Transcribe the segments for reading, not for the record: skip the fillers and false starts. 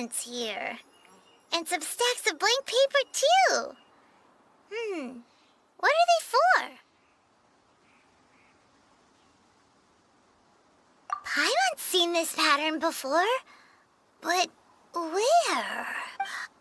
parchments here. And some stacks of blank paper, too. What are they for? Paimon's seen this pattern before. But where?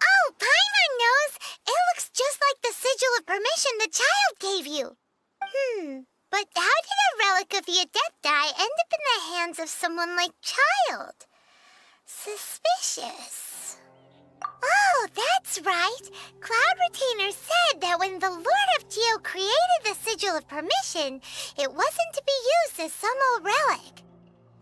Oh, Paimon knows! It looks just like the sigil of permission the child gave you. But how did a relic of the Adepti end up in the hands of someone like Child? Suspicious. Oh, that's right. Cloud Retainer said that when the Lord of Geo created the Sigil of Permission, it wasn't to be used as some old relic.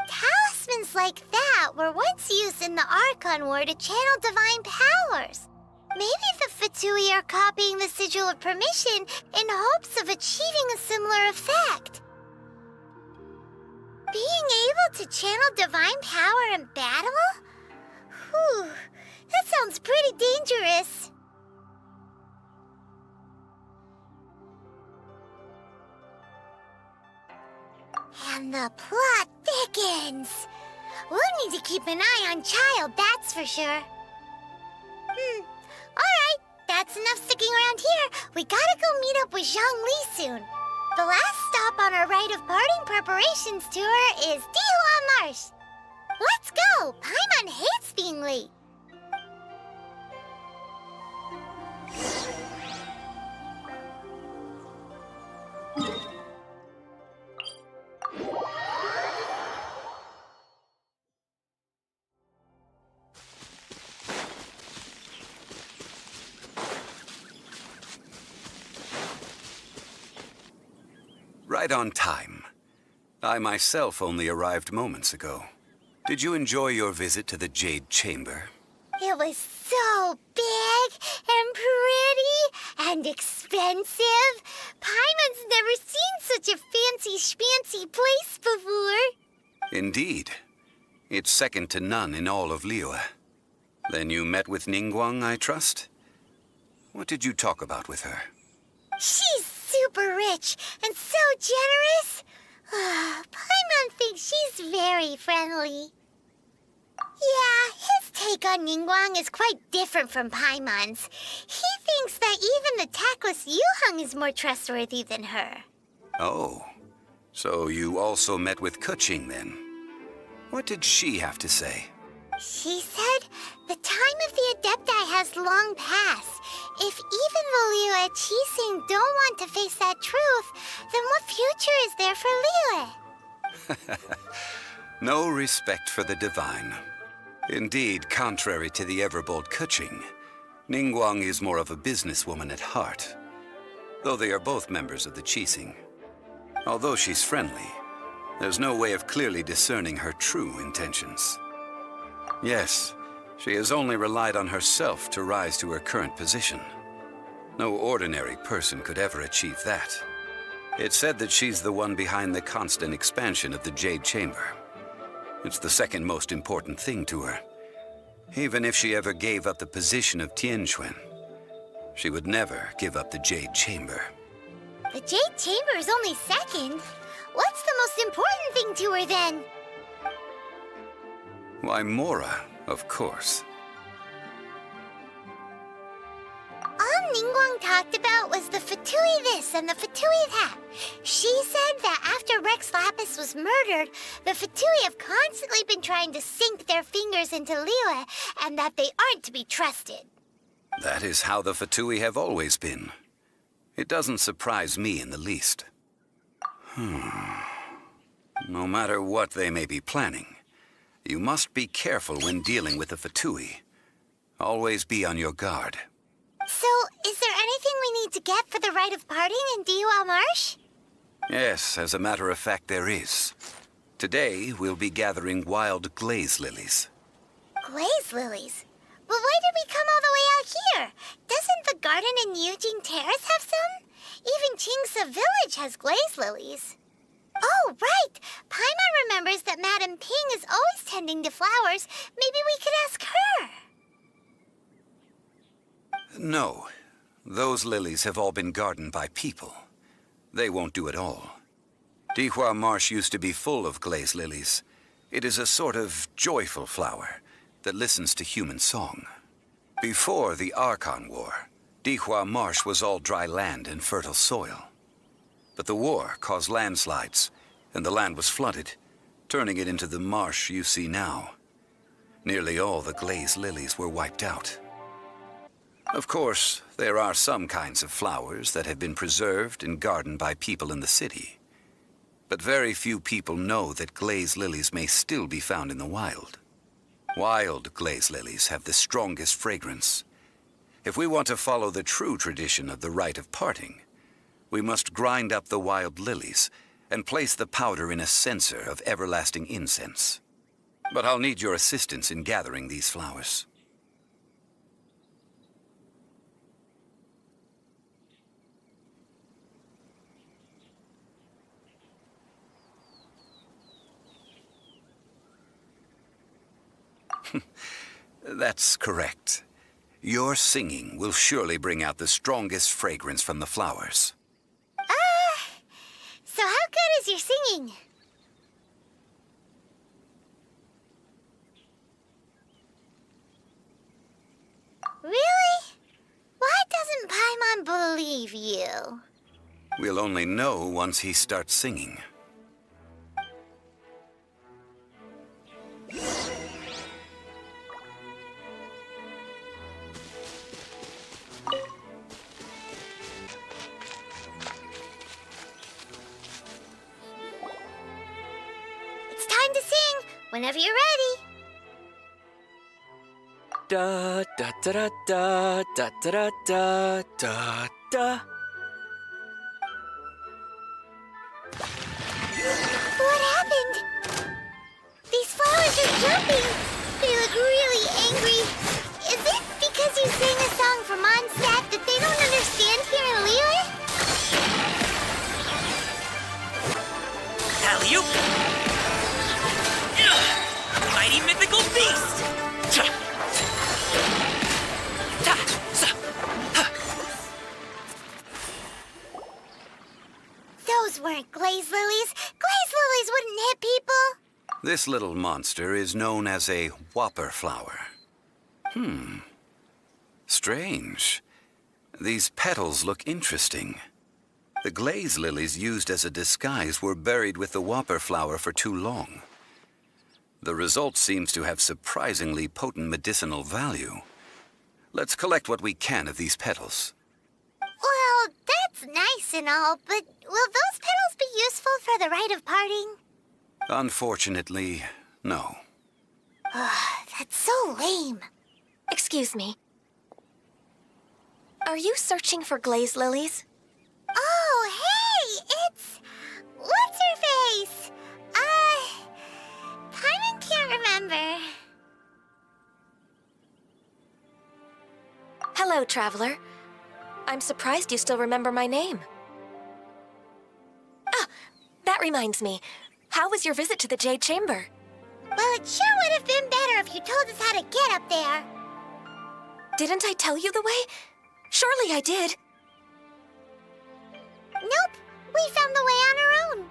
Talismans like that were once used in the Archon War to channel divine powers. Maybe the Fatui are copying the Sigil of Permission in hopes of achieving a similar effect. Being able to channel divine power in battle? Whew, that sounds pretty dangerous. And the plot thickens. We'll need to keep an eye on Child, that's for sure. Alright, that's enough sticking around here. We gotta go meet up with Zhongli soon. The last stop on our rite of parting preparations tour is Dihua Marsh. Let's go! Paimon hates being late. Right on time. I myself only arrived moments ago. Did you enjoy your visit to the Jade Chamber? It was so big and pretty and expensive. Paimon's never seen such a fancy schmancy place before. Indeed. It's second to none in all of Liyue. Then you met with Ningguang, I trust? What did you talk about with her? She's super rich and so generous. Paimon thinks she's very friendly. Yeah, his take on Ningguang is quite different from Paimon's. He thinks that even the tactless Yuheng is more trustworthy than her. Oh, so you also met with Keqing then? What did she have to say? She said the time of the Adepti has long passed. If even the Liyue Qixing don't want to face that truth, then what future is there for Liyue? No respect for the divine. Indeed, contrary to the ever-bold Keqing, Ningguang is more of a businesswoman at heart, though they are both members of the Qixing. Although she's friendly, there's no way of clearly discerning her true intentions. Yes, she has only relied on herself to rise to her current position. No ordinary person could ever achieve that. It's said that she's the one behind the constant expansion of the Jade Chamber. It's the second most important thing to her. Even if she ever gave up the position of Tianquan, she would never give up the Jade Chamber. The Jade Chamber is only second. What's the most important thing to her then? Why, Mora, of course. All Ningguang talked about was the Fatui this and the Fatui that. She said that after Rex Lapis was murdered, the Fatui have constantly been trying to sink their fingers into Liyue, and that they aren't to be trusted. That is how the Fatui have always been. It doesn't surprise me in the least. No matter what they may be planning, you must be careful when dealing with the Fatui. Always be on your guard. So, is there anything we need to get for the rite of parting in Dihua Marsh? Yes, as a matter of fact, there is. Today, we'll be gathering wild Glaze Lilies. Glaze Lilies? But why did we come all the way out here? Doesn't the garden in Yujing Terrace have some? Even Qingse Village has Glaze Lilies. Oh, right! Paimon remembers that Madame Ping is always tending to flowers. Maybe we could ask her. No. Those lilies have all been gardened by people. They won't do it all. Dihua Marsh used to be full of Glaze Lilies. It is a sort of joyful flower, that listens to human song. Before the Archon War, Dihua Marsh was all dry land and fertile soil. But the war caused landslides, and the land was flooded, turning it into the marsh you see now. Nearly all the Glaze Lilies were wiped out. Of course, there are some kinds of flowers that have been preserved and gardened by people in the city. But very few people know that Glaze Lilies may still be found in the wild. Wild Glaze Lilies have the strongest fragrance. If we want to follow the true tradition of the rite of parting, we must grind up the wild lilies and place the powder in a censer of everlasting incense. But I'll need your assistance in gathering these flowers. That's correct. Your singing will surely bring out the strongest fragrance from the flowers. So how good is your singing? Really? Why doesn't Paimon believe you? We'll only know once he starts singing. It's time to sing, whenever you're ready. Da da da da da da da da da. What happened? These flowers are jumping. They look really angry. Is it because you sang a song for Mondstadt that they don't understand here in Liyue? Alley-oop! Mighty mythical beast! Those weren't Glaze Lilies. Glaze Lilies wouldn't hit people. This little monster is known as a whopper flower. Strange. These petals look interesting. The Glaze Lilies used as a disguise were buried with the whopper flower for too long. The result seems to have surprisingly potent medicinal value. Let's collect what we can of these petals. Well, that's nice and all, but will those petals be useful for the rite of parting? Unfortunately, no. That's so lame. Excuse me. Are you searching for Glaze Lilies? Oh, hey, it's... What's-her-face? Paimon can't remember. Hello, traveler. I'm surprised you still remember my name. Ah, that reminds me. How was your visit to the Jade Chamber? Well, it sure would have been better if you told us how to get up there. Didn't I tell you the way? Surely I did. Nope, we found the way on our own.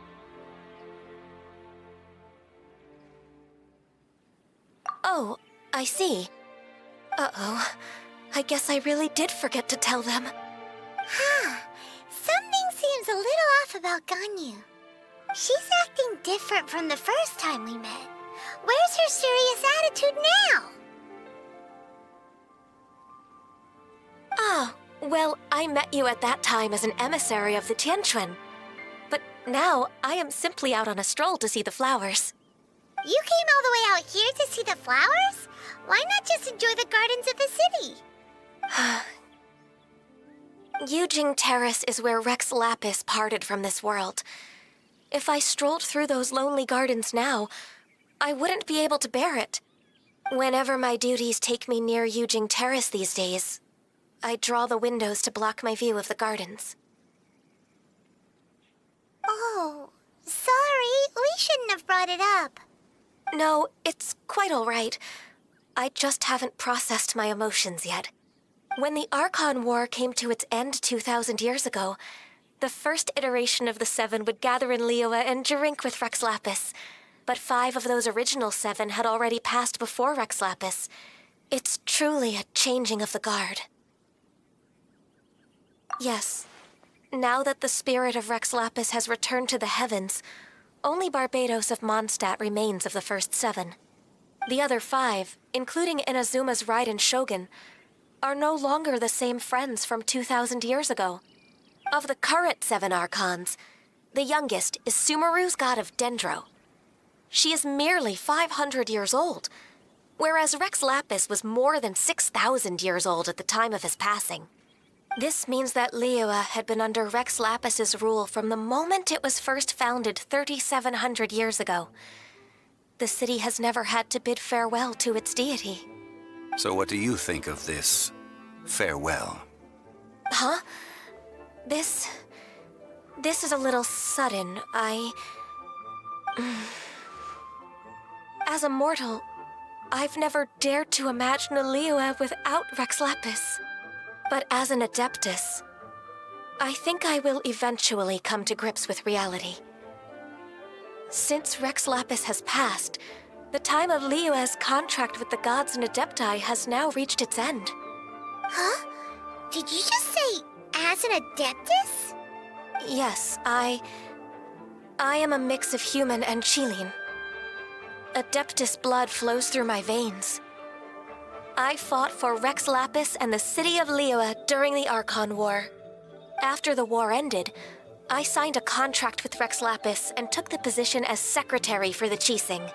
Oh, I see. Uh-oh. I guess I really did forget to tell them. Something seems a little off about Ganyu. She's acting different from the first time we met. Where's her serious attitude now? Ah, well, I met you at that time as an emissary of the Tianquan. But now, I am simply out on a stroll to see the flowers. You came all the way out here to see the flowers? Why not just enjoy the gardens of the city? Yujing Terrace is where Rex Lapis parted from this world. If I strolled through those lonely gardens now, I wouldn't be able to bear it. Whenever my duties take me near Yujing Terrace these days, I draw the windows to block my view of the gardens. Oh, sorry. We shouldn't have brought it up. No, it's quite all right. I just haven't processed my emotions yet. When the Archon War came to its end 2,000 years ago, the first iteration of the Seven would gather in Liyue and drink with Rex Lapis. but 5 of those original 7 had already passed before Rex Lapis. It's truly a changing of the guard. Yes, now that the spirit of Rex Lapis has returned to the heavens, only Barbados of Mondstadt remains of the first 7. The other 5, including Inazuma's Raiden Shogun, are no longer the same friends from 2,000 years ago. Of the current 7 Archons, the youngest is Sumeru's god of Dendro. She is merely 500 years old, whereas Rex Lapis was more than 6,000 years old at the time of his passing. This means that Liyue had been under Rex Lapis's rule from the moment it was first founded 3,700 years ago. The city has never had to bid farewell to its deity. So what do you think of this farewell? Huh? This is a little sudden. As a mortal, I've never dared to imagine a Liyue without Rex Lapis. But as an Adeptus, I think I will eventually come to grips with reality. Since Rex Lapis has passed, the time of Liyue's contract with the gods and Adepti has now reached its end. Huh? Did you just say, as an Adeptus? Yes, I am a mix of human and Chilean. Adeptus blood flows through my veins. I fought for Rex Lapis and the city of Liyue during the Archon War. After the war ended, I signed a contract with Rex Lapis and took the position as secretary for the Qixing.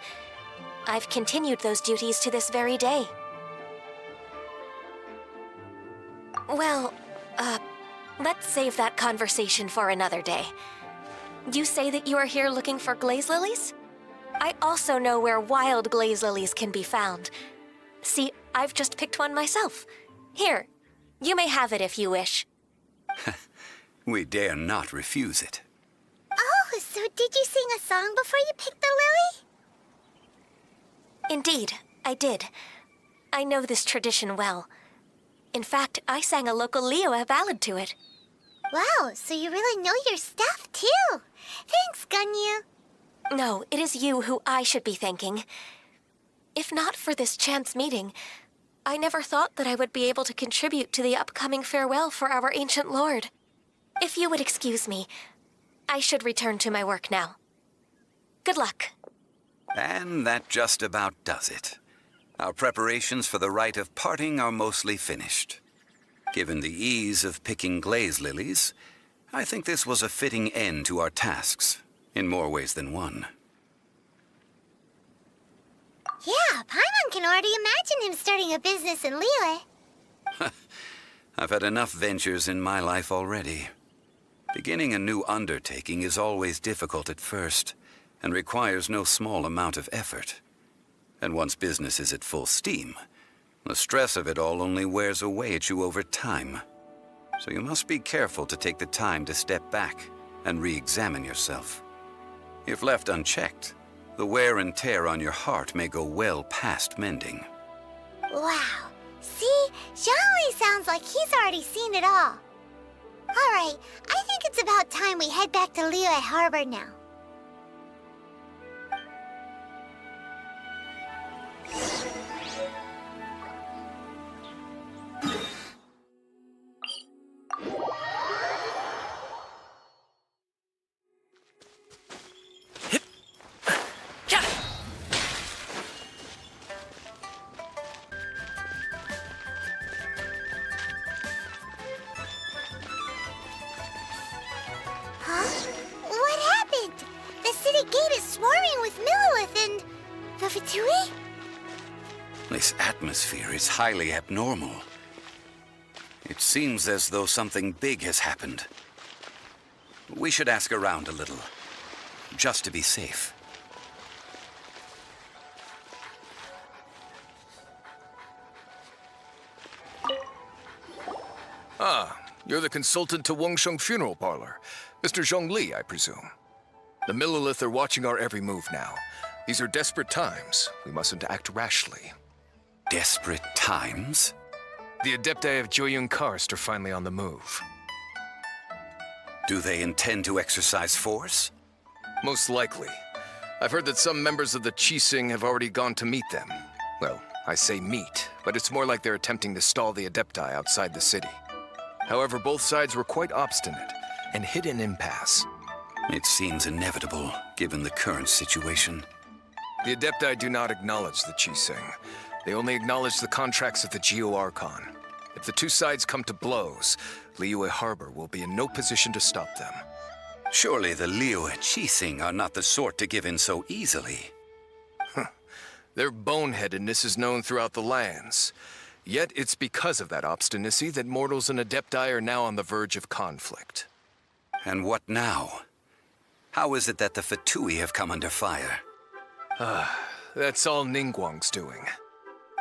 I've continued those duties to this very day. Well, let's save that conversation for another day. You say that you are here looking for Glaze Lilies? I also know where wild Glaze Lilies can be found. See, I've just picked one myself. Here, you may have it if you wish. We dare not refuse it. Oh, so did you sing a song before you picked the lily? Indeed, I did. I know this tradition well. In fact, I sang a local Liyue ballad to it. Wow, so you really know your stuff, too. Thanks, Gunyu. No, it is you who I should be thanking. If not for this chance meeting, I never thought that I would be able to contribute to the upcoming farewell for our ancient lord. If you would excuse me, I should return to my work now. Good luck. And that just about does it. Our preparations for the rite of parting are mostly finished. Given the ease of picking Glaze Lilies, I think this was a fitting end to our tasks, in more ways than one. Yeah, Paimon can already imagine him starting a business in Liyue. I've had enough ventures in my life already. Beginning a new undertaking is always difficult at first, and requires no small amount of effort. And once business is at full steam, the stress of it all only wears away at you over time. So you must be careful to take the time to step back and re-examine yourself. If left unchecked, the wear and tear on your heart may go well past mending. Wow. See? Zhongli sounds like he's already seen it all. Alright, I think it's about time we head back to Liyue Harbor now. Huh? What happened? The city gate is swarming with Millilith and... the Fatui? This atmosphere is highly abnormal. It seems as though something big has happened. We should ask around a little, just to be safe. Ah, you're the consultant to Wengsheng Funeral Parlor. Mr. Zhongli, I presume. The Millilith are watching our every move now. These are desperate times. We mustn't act rashly. Desperate times? The Adepti of Joyun Karst are finally on the move. Do they intend to exercise force? Most likely. I've heard that some members of the Qixing have already gone to meet them. Well, I say meet, but it's more like they're attempting to stall the Adepti outside the city. However, both sides were quite obstinate and hit an impasse. It seems inevitable, given the current situation. The Adepti do not acknowledge the Qixing. They only acknowledge the contracts of the Geo-Archon. If the two sides come to blows, Liyue Harbor will be in no position to stop them. Surely the Liyue Qixing are not the sort to give in so easily. Their boneheadedness is known throughout the lands. Yet it's because of that obstinacy that mortals and Adepti are now on the verge of conflict. And what now? How is it that the Fatui have come under fire? That's all Ningguang's doing.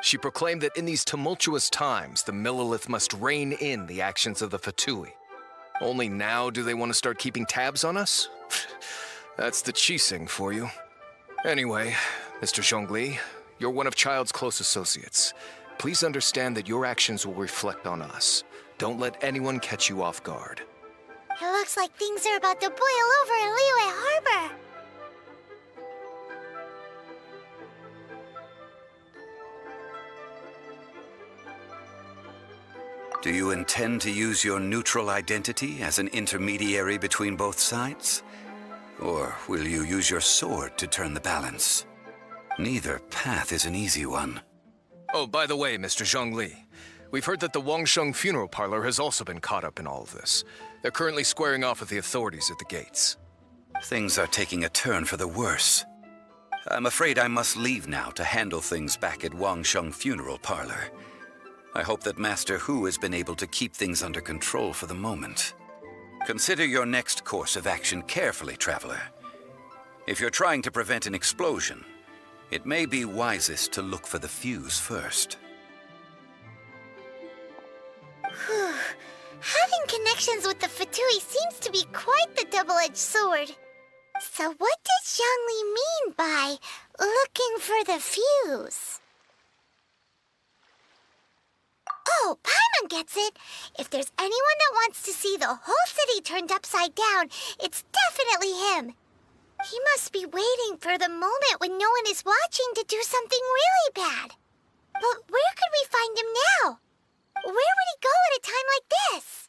She proclaimed that in these tumultuous times, the Millelith must rein in the actions of the Fatui. Only now do they want to start keeping tabs on us? That's the Qixing for you. Anyway, Mr. Zhongli, you're one of Child's close associates. Please understand that your actions will reflect on us. Don't let anyone catch you off guard. It looks like things are about to boil over in Liyue Harbor. Do you intend to use your neutral identity as an intermediary between both sides? Or will you use your sword to turn the balance? Neither path is an easy one. Oh, by the way, Mr. Zhongli, we've heard that the Wangsheng funeral parlor has also been caught up in all of this. They're currently squaring off with the authorities at the gates. Things are taking a turn for the worse. I'm afraid I must leave now to handle things back at Wangsheng funeral parlor. I hope that Master Hu has been able to keep things under control for the moment. Consider your next course of action carefully, Traveler. If you're trying to prevent an explosion, it may be wisest to look for the fuse first. Having connections with the Fatui seems to be quite the double-edged sword. So what does Zhongli mean by looking for the fuse? Oh, Paimon gets it. If there's anyone that wants to see the whole city turned upside down, it's definitely him. He must be waiting for the moment when no one is watching to do something really bad. But where could we find him now? Where would he go at a time like this?